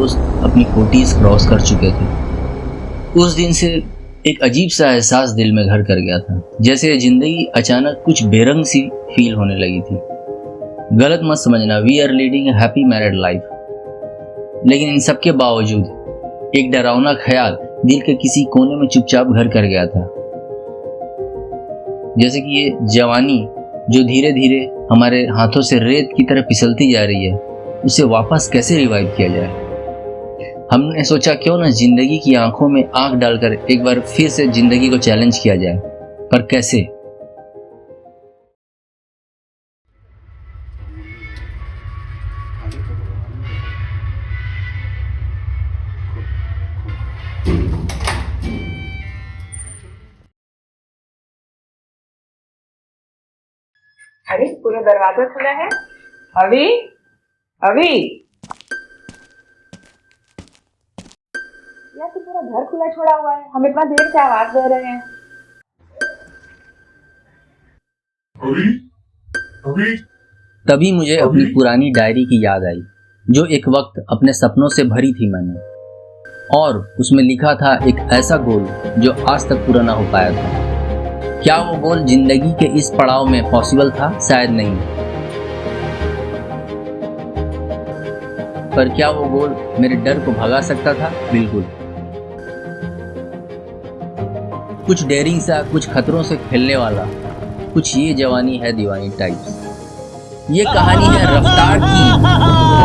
दोस्त अपनी 40s cross कर चुके थे। उस दिन से एक अजीब सा एहसास दिल में घर कर गया था, जैसे जिंदगी अचानक कुछ बेरंग सी फील होने लगी थी। गलत मत समझना, we are leading a happy married life. लेकिन इन सब के बावजूद एक डरावना ख्याल दिल के किसी कोने में चुपचाप घर कर गया था, जैसे कि ये जवानी जो धीरे धीरे हमारे हाथों से रेत की तरह फिसलती जा रही है, उसे वापस कैसे रिवाइव किया जाए। हमने सोचा क्यों ना जिंदगी की आंखों में आंख डालकर एक बार फिर से जिंदगी को चैलेंज किया जाए, पर कैसे। अरे पूरा दरवाजा खुला है। अभी अभी यार तू पूरा घर खुला छोड़ा हुआ है, हम इतना देर से आवाज दे रहे हैं। अभी अभी तभी मुझे अपनी पुरानी डायरी की याद आई, जो एक वक्त अपने सपनों से भरी थी मैंने, और उसमें लिखा था एक ऐसा गोल जो आज तक पूरा ना हो पाया था। क्या वो गोल जिंदगी के इस पड़ाव में पॉसिबल था? शायद नहीं। पर क्या वो गोल मेरे डर को भगा सकता था? बिल्कुल। कुछ डेयरिंग सा, कुछ खतरों से खेलने वाला, कुछ ये जवानी है दीवानी टाइप्स। ये कहानी है रफ्तार की,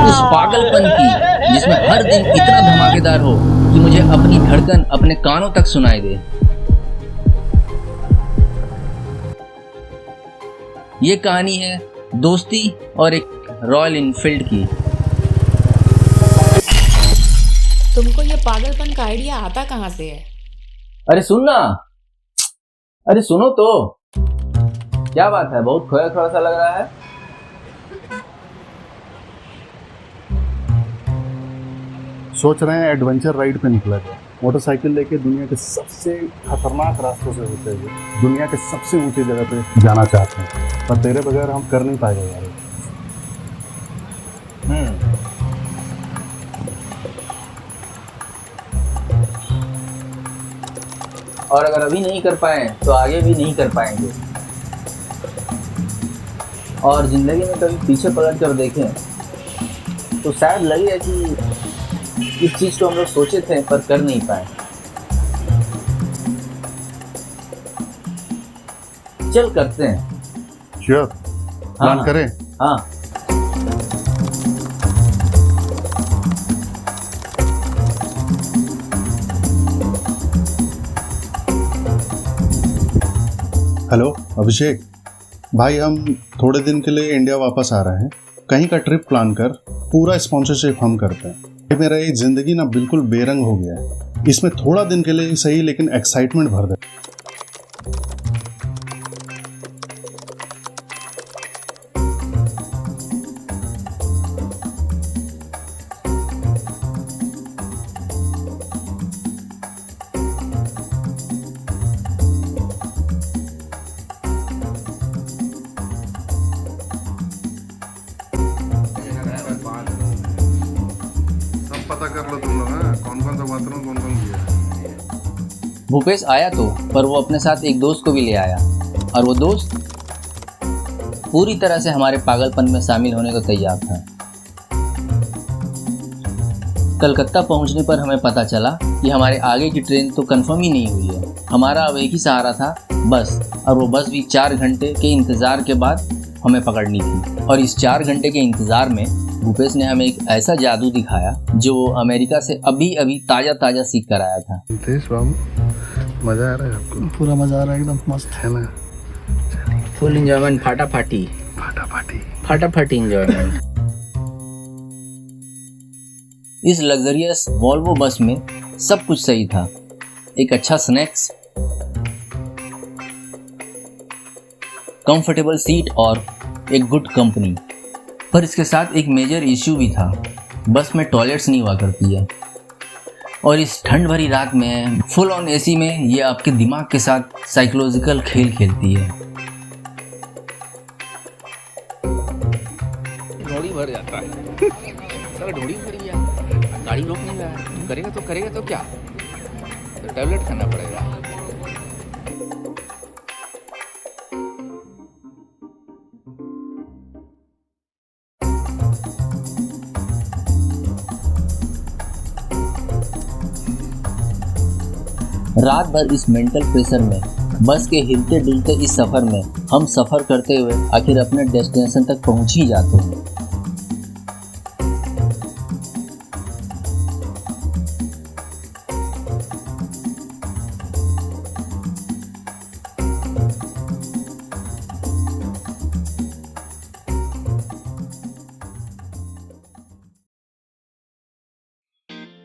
उस पागलपन की जिसमें हर दिन इतना धमाकेदार हो कि मुझे अपनी धड़कन अपने कानों तक सुनाई दे। ये कहानी है दोस्ती और एक रॉयल इनफील्ड की। तुमको ये पागलपन का आइडिया आता कहाँ से है? अरे सुनना, अरे सुनो तो, क्या बात है, बहुत खोया खोया सा लग रहा है। सोच रहे हैं एडवेंचर राइड पे निकला जाए, मोटरसाइकिल लेके दुनिया के सबसे खतरनाक रास्तों से होते हुए दुनिया के सबसे ऊंची जगह पे जाना चाहते हैं, पर तेरे बगैर हम कर नहीं पाएंगे यार। और अगर अभी नहीं कर पाए तो आगे भी नहीं कर पाएंगे। और जिंदगी में कभी पीछे पलट कर देखें तो शायद लगे कि इस चीज को हम लोग सोचे थे पर कर नहीं पाए। चल करते हैं। श्योर, प्लान करें। हाँ, हेलो अभिषेक भाई, हम थोड़े दिन के लिए इंडिया वापस आ रहे हैं। कहीं का ट्रिप प्लान कर, पूरा स्पॉन्सरशिप हम करते हैं। मेरा ये जिंदगी ना बिल्कुल बेरंग हो गया है। इसमें थोड़ा दिन के लिए सही लेकिन एक्साइटमेंट भर दे। पता कर लो तुम लोग, कौन कौन सा बाथरूम कौन कौन किया। भूपेश आया तो, पर वो अपने साथ एक दोस्त को भी ले आया, और वो दोस्त पूरी तरह से हमारे पागलपन में शामिल होने को तैयार था। कलकत्ता पहुंचने पर हमें पता चला कि हमारे आगे की ट्रेन तो कंफर्म ही नहीं हुई है। हमारा अब एक ही सहारा था, बस, और वो बस भी 4 घंटे के इंतज़ार के बाद हमें पकड़नी थी। और इस 4 घंटे के इंतज़ार में भूपेश ने हमें एक ऐसा जादू दिखाया जो वो अमेरिका से अभी अभी ताज़ा सीख कर आया था। मज़ा आ रहा है आपको? पूरा मज़ा आ रहा है, एकदम मस्त है ना। फुल एंजॉयमेंट, फाटाफाटी एंजॉयमेंट। इस लग्जरियस वॉल्वो बस में सब कुछ सही था। एक अच्छा स्नैक्स, कंफर्टेबल सीट और एक गुड कंपनी। पर इसके साथ एक मेजर इश्यू भी था, बस में टॉयलेट्स नहीं हुआ करती है। और इस ठंड भरी रात में फुल ऑन एसी में ये आपके दिमाग के साथ साइकोलॉजिकल खेल खेलती है। ढोड़ी भर जाता है, सारा ढोड़ी भर गया। गाड़ी रोक नहीं रहा है, करेगा तो क्या, तो टैबलेट खाना पड़ेगा। रात भर इस मेंटल प्रेशर में, बस के हिलते डुलते इस सफ़र में हम सफ़र करते हुए आखिर अपने डेस्टिनेशन तक पहुंच ही जाते हैं।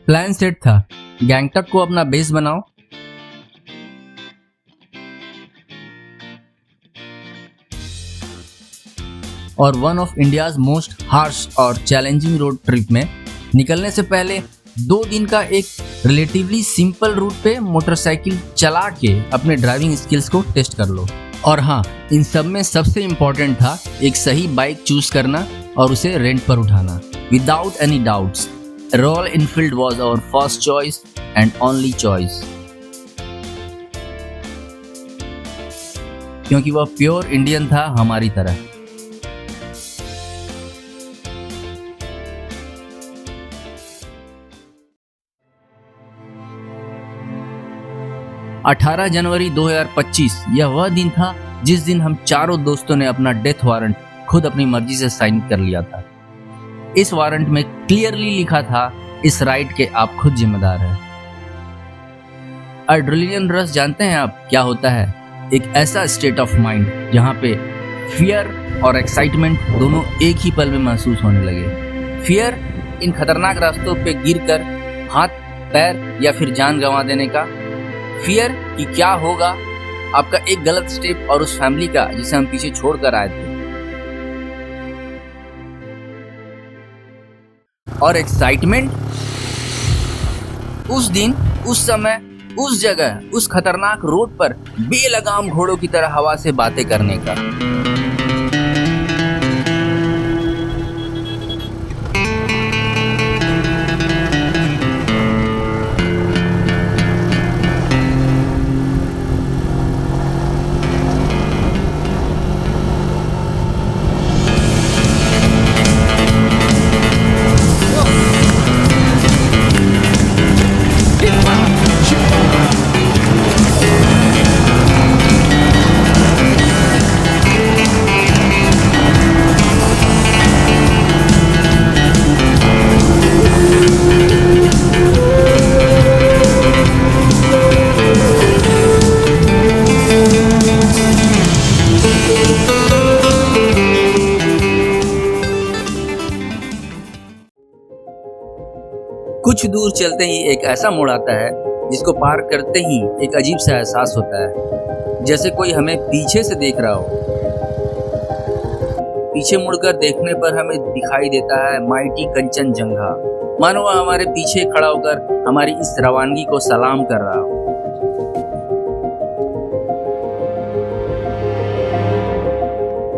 प्लान सेट था, गैंगटॉक को अपना बेस बनाओ, और one of India's most harsh और चैलेंजिंग रोड ट्रिप में निकलने से पहले 2 दिन का एक रिलेटिवली सिंपल रूट पे मोटरसाइकिल चला के अपने ड्राइविंग स्किल्स को टेस्ट कर लो। और हाँ, इन सब में सबसे इम्पोर्टेंट था एक सही बाइक चूज करना और उसे रेंट पर उठाना। Without any doubts, Royal Enfield was our first choice and only choice, क्योंकि वह प्योर इंडियन था हमारी तरह। अठारह जनवरी 2025 यह वह दिन था जिस दिन हम चारों दोस्तों ने अपना डेथ वारंट खुद अपनी मर्जी से साइन कर लिया था। इस वारंट में क्लियरली लिखा था, इस राइड के आप खुद जिम्मेदार हैं। एड्रेनलिन रश जानते हैं आप क्या होता है? एक ऐसा स्टेट ऑफ माइंड जहां पे फियर और एक्साइटमेंट दोनों एक ही पल में महसूस होने लगे। फियर इन खतरनाक रास्तों पे गिरकर हाथ पैर या फिर जान गंवा देने का, फियर कि क्या होगा आपका एक गलत स्टेप और उस फैमिली का जिसे हम पीछे छोड़कर आए थे, और एक्साइटमेंट उस दिन, उस समय, उस जगह, उस खतरनाक रोड पर बेलगाम घोड़ों की तरह हवा से बातें करने का। कुछ दूर चलते ही एक ऐसा मोड़ आता है जिसको पार करते ही एक अजीब सा एहसास होता है, जैसे कोई हमें पीछे से देख रहा हो। पीछे मुड़कर देखने पर हमें दिखाई देता है माइटी कंचनजंगा, मानो वह हमारे पीछे खड़ा होकर हमारी इस रवानगी को सलाम कर रहा हो।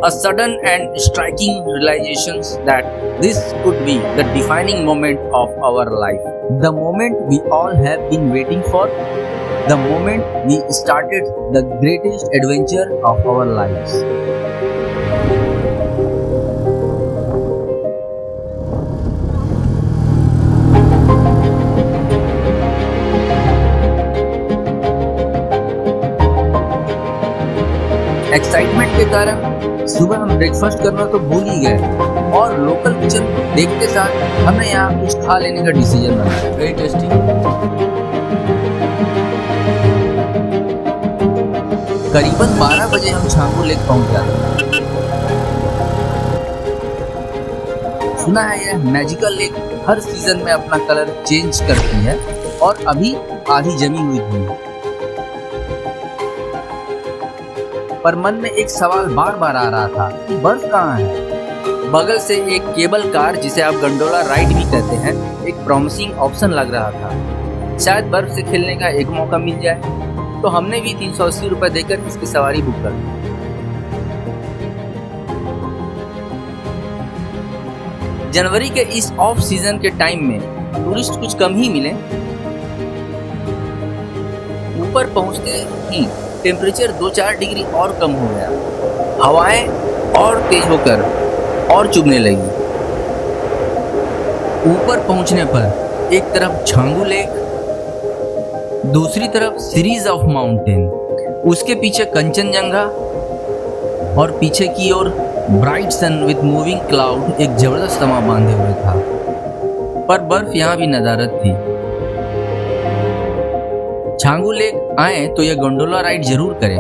A sudden and striking realization that this could be the defining moment of our life. The moment we all have been waiting for. The moment we started the greatest adventure of our lives. Excitement के कारण सुबह हम breakfast करना तो भूल ही गए और local kitchen देखते साथ हमने यहाँ कुछ खा लेने का डिसीजन बनाया। Very tasty. करीबन 12 बजे हम छांगू लेक पहुंच जाते। सुना है यह मैजिकल लेक हर सीजन में अपना कलर चेंज करती है और अभी आधी जमी हुई थी, पर मन में एक सवाल बार बार आ रहा था कि बर्फ कहाँ है। बगल से एक केबल कार, जिसे आप गंडोला राइड भी कहते हैं, एक प्रॉमिसिंग ऑप्शन लग रहा था। शायद बर्फ से खेलने का एक मौका मिल जाए, तो हमने भी 380 रुपए देकर इसकी सवारी बुक कर दी। जनवरी के इस ऑफ सीजन के टाइम में टूरिस्ट कुछ कम ही मिले। ऊपर पहुंचते ही टेम्परेचर 2-4 डिग्री और कम हो गया, हवाएं और तेज होकर और चुभने लगी। ऊपर पहुंचने पर एक तरफ छांगू लेक, दूसरी तरफ सीरीज ऑफ माउंटेन, उसके पीछे कंचनजंगा और पीछे की ओर bright sun with moving cloud एक जबरदस्त तमा बांधे हुए था। पर बर्फ यहाँ भी नदारद थी। छांगू लेक आए तो यह गोंडोला राइड जरूर करें।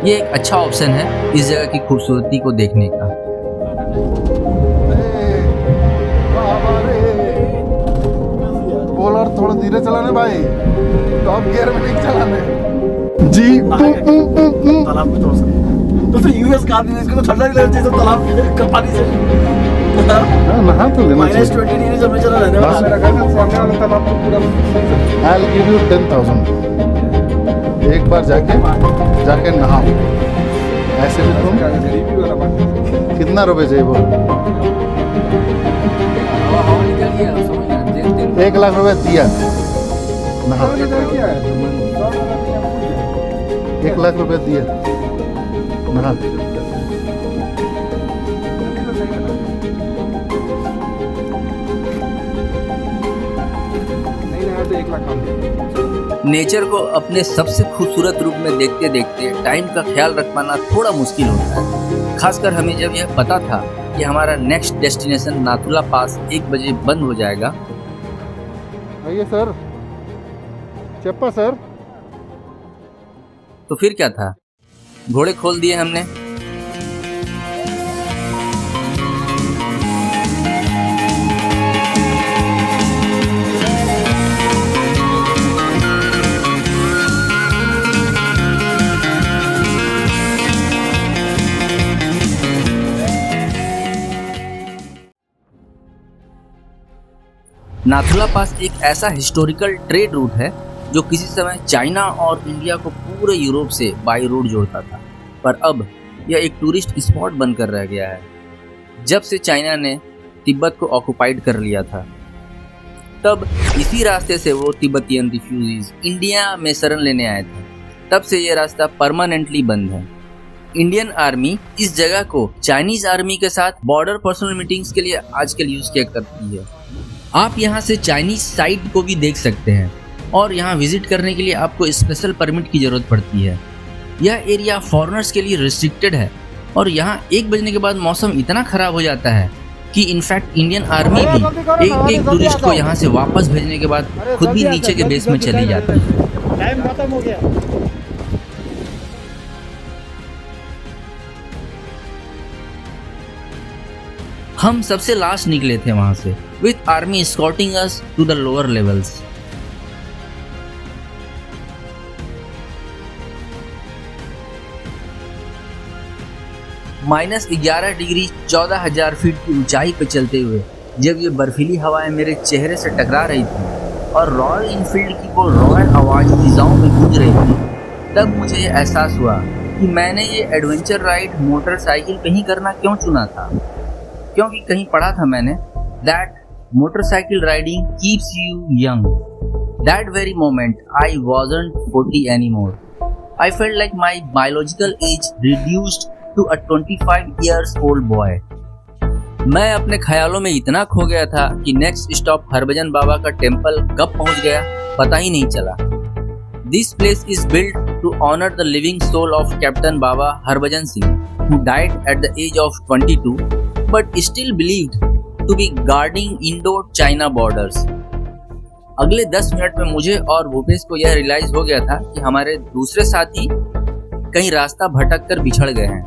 ये एक अच्छा ऑप्शन है इस जगह की खूबसूरती को देखने का। बोल और थोड़ा धीरे चलाने भाई, टॉप गियर में नहीं चलाने जी। तालाब में थोड़ा सा तो फिर यूएस का आदमी इसको तो ठंडा नहीं लगता जब तालाब का पानी से नहा तो लेना चाहिए। -20 डिग्री से चला रहने वाला मेरा कहना सामने वाला तालाब तो पूरा I'll give you 10,000 एक बार जाके नहाओ। ऐसे भी तुम गरीबी वाला बात। कितना रुपए चाहिए बोलो? 1 लाख रुपए दिया, नहाओ। 1 लाख रुपए दिया, नहा। नेचर को अपने सबसे खूबसूरत रूप में देखते देखते टाइम का ख्याल रख पाना थोड़ा मुश्किल होता है, खासकर हमें जब यह पता था कि हमारा नेक्स्ट डेस्टिनेशन नाथुला पास 1 बजे बंद हो जाएगा। आइए सर, चप्पा सर। तो फिर क्या था, घोड़े खोल दिए हमने। नाथुला पास एक ऐसा हिस्टोरिकल ट्रेड रूट है जो किसी समय चाइना और इंडिया को पूरे यूरोप से बाई रोड जोड़ता था, पर अब यह एक टूरिस्ट स्पॉट बनकर रह गया है। जब से चाइना ने तिब्बत को ऑक्युपाइड कर लिया था, तब इसी रास्ते से वो तिब्बतियन रिफ्यूजीज इंडिया में शरण लेने आए थे। तब से यह रास्ता परमानेंटली बंद है। इंडियन आर्मी इस जगह को चाइनीज आर्मी के साथ बॉर्डर पर्सनल मीटिंग्स के लिए आजकल यूज किया करती है। आप यहाँ से चाइनीज साइट को भी देख सकते हैं और यहाँ विजिट करने के लिए आपको स्पेशल परमिट की ज़रूरत पड़ती है। यह एरिया फॉरेनर्स के लिए रिस्ट्रिक्टेड है और यहाँ 1 बजने के बाद मौसम इतना ख़राब हो जाता है कि इनफैक्ट इंडियन आर्मी भी एक टूरिस्ट को यहाँ से वापस भेजने के बाद खुद भी नीचे के बेस में चली जाती है। टाइम खत्म हो गया। हम सबसे लास्ट निकले थे वहां से, with army escorting us to the lower levels. -11 degree 14,000 feet की ऊंचाई पर चलते हुए जब ये बर्फीली हवाएं मेरे चेहरे से टकरा रही थी और रॉयल इनफील्ड की वो रॉयल आवाज फिजाओं में गूंज रही थी, तब मुझे ये एहसास हुआ कि मैंने ये एडवेंचर राइड मोटरसाइकिल पे ही करना क्यों चुना था। क्योंकि कहीं पढ़ा था मैंने that motorcycle riding keeps you young. That very moment I wasn't 40 anymore. I felt like my biological age reduced to a 25 years old boy. मैं अपने ख्यालों में इतना खो गया था कि नेक्स्ट स्टॉप हरभजन बाबा का टेम्पल कब पहुंच गया पता ही नहीं चला। This place is built to honor the living soul of Captain Baba Harbhajan Singh, who died at the age of 22, but still believed to be guarding Indo-China borders. अगले 10 minute में मुझे और भूपेश को यह रियलाइज हो गया था कि हमारे दूसरे साथी कहीं रास्ता भटक कर बिछड़ गए हैं।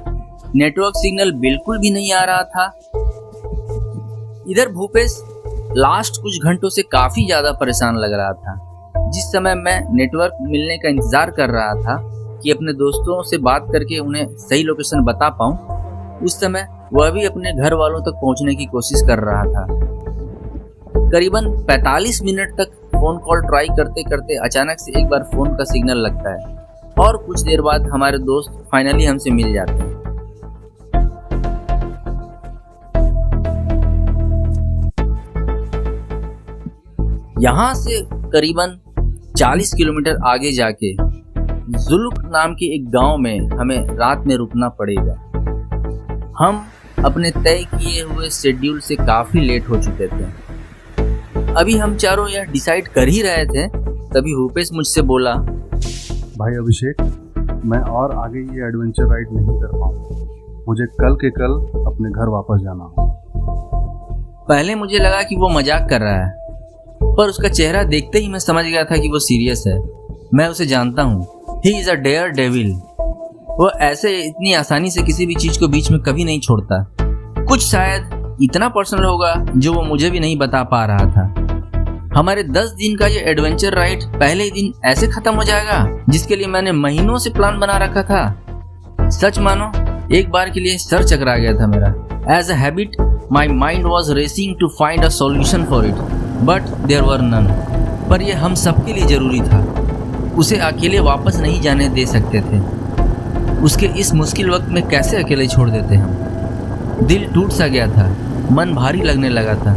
नेटवर्क सिग्नल बिल्कुल भी नहीं आ रहा था। इधर भूपेश लास्ट कुछ घंटों से काफी ज्यादा परेशान लग रहा था। जिस समय मैं नेटवर्क मिलने का इंतजार कर रहा था कि अपने दोस्तों से बात करके उन्हें सही लोकेशन बता पाऊं, उस समय वह भी अपने घर वालों तक पहुंचने की कोशिश कर रहा था। करीबन 45 मिनट तक फोन कॉल ट्राई करते करते अचानक से एक बार फोन का सिग्नल लगता है और कुछ देर बाद हमारे दोस्त फाइनली हमसे मिल जाते हैं। यहाँ से करीबन 40 किलोमीटर आगे जाके जुल्क नाम के एक गांव में हमें रात में रुकना पड़ेगा। हम अपने तय किए हुए शेड्यूल से काफ़ी लेट हो चुके थे। अभी हम चारों यह डिसाइड कर ही रहे थे, तभी भूपेश मुझसे बोला, भाई अभिषेक, मैं और आगे ये एडवेंचर राइड नहीं कर पाऊंगा। मुझे कल के कल अपने घर वापस जाना हो। पहले मुझे लगा कि वो मजाक कर रहा है, पर उसका चेहरा देखते ही मैं समझ गया था कि वो सीरियस है। मैं उसे जानता हूँ, he is a daredevil. वो ऐसे इतनी आसानी से किसी भी चीज़ को बीच में कभी नहीं छोड़ता। कुछ शायद इतना पर्सनल होगा जो वो मुझे भी नहीं बता पा रहा था। हमारे 10 दिन का ये एडवेंचर राइड पहले ही दिन ऐसे खत्म हो जाएगा, जिसके लिए मैंने महीनों से प्लान बना रखा था। सच मानो, एक बार के लिए सर चकरा गया था मेरा। As a habit, my mind was racing to find a solution for it, but there were none. पर यह हम सबके लिए जरूरी था। उसे अकेले वापस नहीं जाने दे सकते थे। उसके इस मुश्किल वक्त में कैसे अकेले छोड़ देते हम। दिल टूट सा गया था, मन भारी लगने लगा था।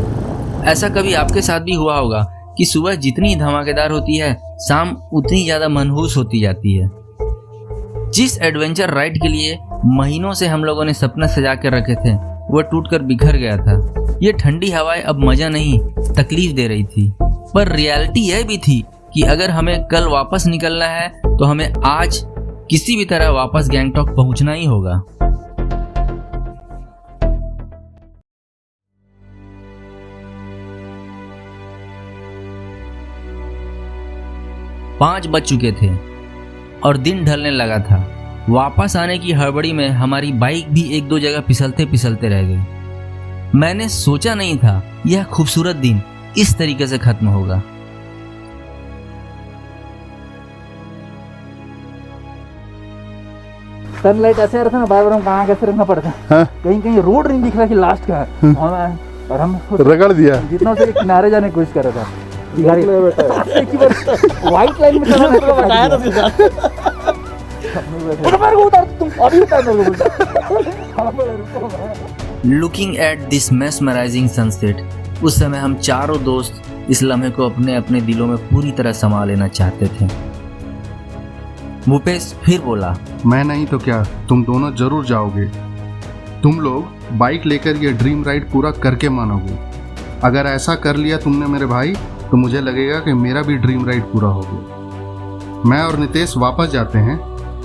ऐसा कभी आपके साथ भी हुआ होगा कि सुबह जितनी धमाकेदार होती है, शाम उतनी ज़्यादा मनहूस होती जाती है। जिस एडवेंचर राइड के लिए महीनों से हम लोगों ने सपना सजा कर रखे थे, वह टूटकर बिखर गया था। ये ठंडी हवाएं अब मज़ा नहीं, तकलीफ दे रही थी। पर रियलिटी यह भी थी कि अगर हमें कल वापस निकलना है तो हमें आज किसी भी तरह वापस गैंगटॉक पहुंचना ही होगा। पाँच बज चुके थे और दिन ढलने लगा था। वापस आने की हड़बड़ी में हमारी बाइक भी एक दो जगह फिसलते फिसलते रह गई। मैंने सोचा नहीं था यह खूबसूरत दिन इस तरीके से खत्म होगा। सनलाइट ऐसे आ रहा था ना, बार बार हम कहाँ कैसे रखना पड़ता है। हाँ? कहीं कहीं रोड नहीं दिख रहा कि लास्ट का है। और हम रगड़ दिया। जितना से किनारे जाने की कोशिश कर रहा था। व्हाइट लाइन में चला बताया था सीधा। उतार तुम अभी looking at this mesmerising sunset, उस समय हम चारों दोस्त इस लम्हे को अपने अपने दिलों में पूरी तरह समा लेना चाहते थे। भूपेश फिर बोला, मैं नहीं तो क्या, तुम दोनों जरूर जाओगे। तुम लोग बाइक लेकर ये ड्रीम राइड पूरा करके मानोगे। अगर ऐसा कर लिया तुमने मेरे भाई, तो मुझे लगेगा कि मेरा भी ड्रीम राइड पूरा हो गया। मैं और नितेश वापस जाते हैं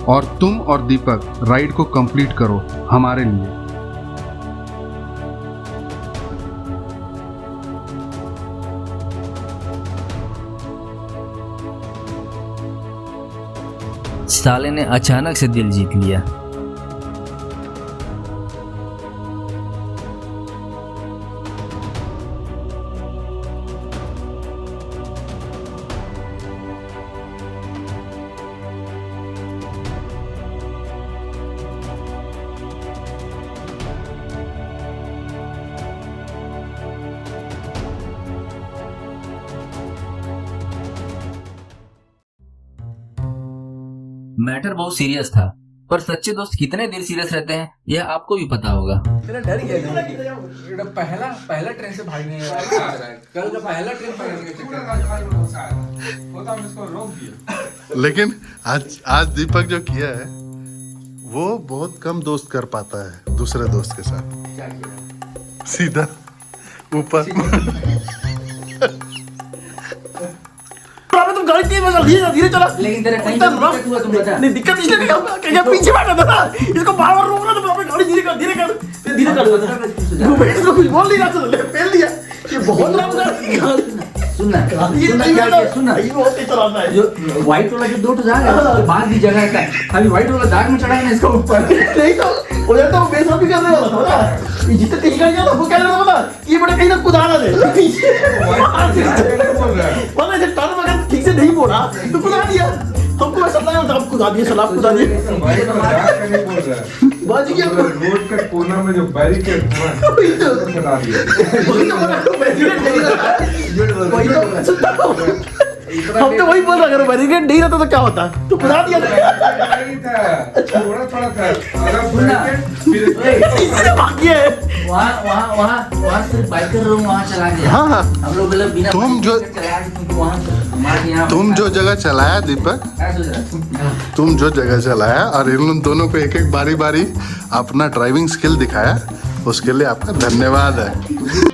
और तुम और दीपक राइड को कंप्लीट करो हमारे लिए। साले ने अचानक से दिल जीत लिया। मैटर बहुत सीरियस था, पर सच्चे दोस्त कितने देर सीरियस रहते हैं यह आपको भी पता होगा। डर गया पहला ट्रेन से भागने कल का पहला ट्रेन पकड़ने के चक्कर में इसको रोक दिया। लेकिन आज दीपक जो किया है वो बहुत कम दोस्त कर पाता है दूसरे दोस्त के साथ। सीधा ऊपर तुम गाड़ी तेज मत धीरे धीरे चला। लेकिन तेरे कहीं दिक्कत हुआ, तुम बता। नहीं दिक्कत इसलिए नहीं होगा कि पीछे भागा था ना, इसको बार बार रोकना तो अपनी गाड़ी धीरे कर धीरे कर इसको कुछ बोल नहीं रहा था, फेल दिया। ये बहुत लंबा सुनना ये बहुत तेज चलाता है। जो व्हाइट वाला जो दो दाग है उसके बाद भी जगह है, खाली व्हाइट वाला दाग में चढ़ा है ना इसका ऊपर। नहीं तो वो तो बेसब भी करने वाला था ना। ये जितने तेज गाड़ी वो क्या करता पता, ये बड़े कहीं ना कुदाना दे पता है। टर्न अगर ठीक से नहीं बोला तो कुदा दिया हमको। ऐसा लगा था कुदा दिया, सलाह कुदा दिया। बच गया रोड का कोना में जो बैरिकेड था बना दिया। वही तो हम तो वही बोल रहे अगर बैरिकेड नहीं रहता तो क्या होता तो बता दिया नहीं था, थोड़ा थोड़ा था। अगर बैरिकेड फिर इससे भाग्य है। वहाँ सिर्फ बाइकर लोग वहाँ चला गया। हाँ हम लोग मतलब बिना तुम जो- चलाया क्योंकि वहाँ हमारे यहाँ तुम जो जगह चलाया दीपक, क्या सोच रहा है? तुम जो जगह चलाया और इन दोनों को एक एक बारी बारी अपना ड्राइविंग स्किल दिखाया, उसके लिए आपका धन्यवाद है।